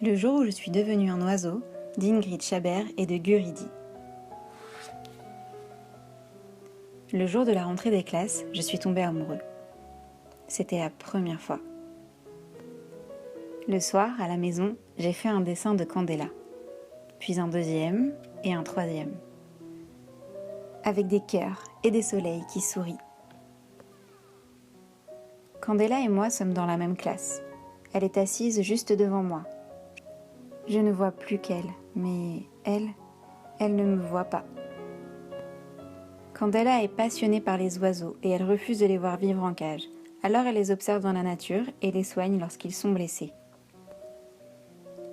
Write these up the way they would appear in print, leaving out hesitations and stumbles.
Le jour où je suis devenue un oiseau, d'Ingrid Chabert et de Guridi. Le jour de la rentrée des classes, je suis tombée amoureux. C'était la première fois. Le soir, à la maison, j'ai fait un dessin de Candela, puis un deuxième et un troisième, avec des cœurs et des soleils qui sourient. Candela et moi sommes dans la même classe. Elle est assise juste devant moi. Je ne vois plus qu'elle, mais elle ne me voit pas. Candela est passionnée par les oiseaux et elle refuse de les voir vivre en cage. Alors elle les observe dans la nature et les soigne lorsqu'ils sont blessés.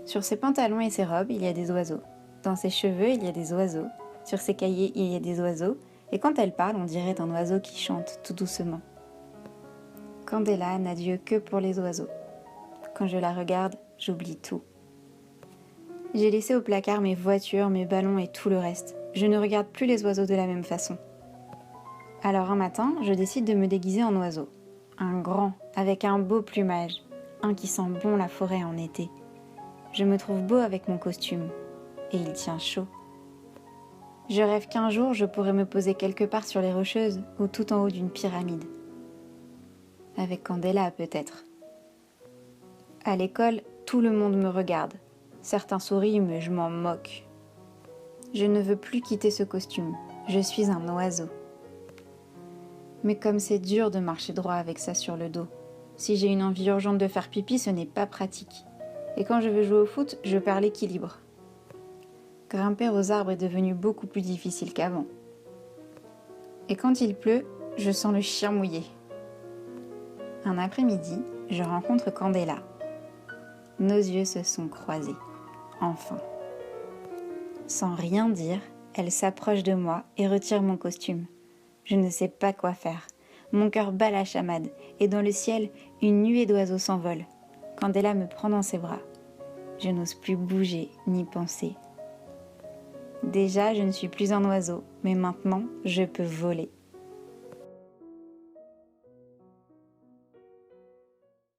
Sur ses pantalons et ses robes, il y a des oiseaux. Dans ses cheveux, il y a des oiseaux. Sur ses cahiers, il y a des oiseaux. Et quand elle parle, on dirait un oiseau qui chante tout doucement. Candela n'a d'yeux que pour les oiseaux. Quand je la regarde, j'oublie tout. J'ai laissé au placard mes voitures, mes ballons et tout le reste. Je ne regarde plus les oiseaux de la même façon. Alors un matin, je décide de me déguiser en oiseau. Un grand, avec un beau plumage. Un qui sent bon la forêt en été. Je me trouve beau avec mon costume. Et il tient chaud. Je rêve qu'un jour, je pourrais me poser quelque part sur les Rocheuses ou tout en haut d'une pyramide. Avec Candela, peut-être. À l'école, tout le monde me regarde. Certains sourient, mais je m'en moque. Je ne veux plus quitter ce costume. Je suis un oiseau. Mais comme c'est dur de marcher droit avec ça sur le dos. Si j'ai une envie urgente de faire pipi, ce n'est pas pratique. Et quand je veux jouer au foot, je perds l'équilibre. Grimper aux arbres est devenu beaucoup plus difficile qu'avant. Et quand il pleut, je sens le chien mouillé. Un après-midi, je rencontre Candela. Nos yeux se sont croisés. Enfin. Sans rien dire, elle s'approche de moi et retire mon costume. Je ne sais pas quoi faire. Mon cœur bat la chamade et dans le ciel, une nuée d'oiseaux s'envole. Candela me prend dans ses bras. Je n'ose plus bouger ni penser. Déjà, je ne suis plus un oiseau, mais maintenant, je peux voler.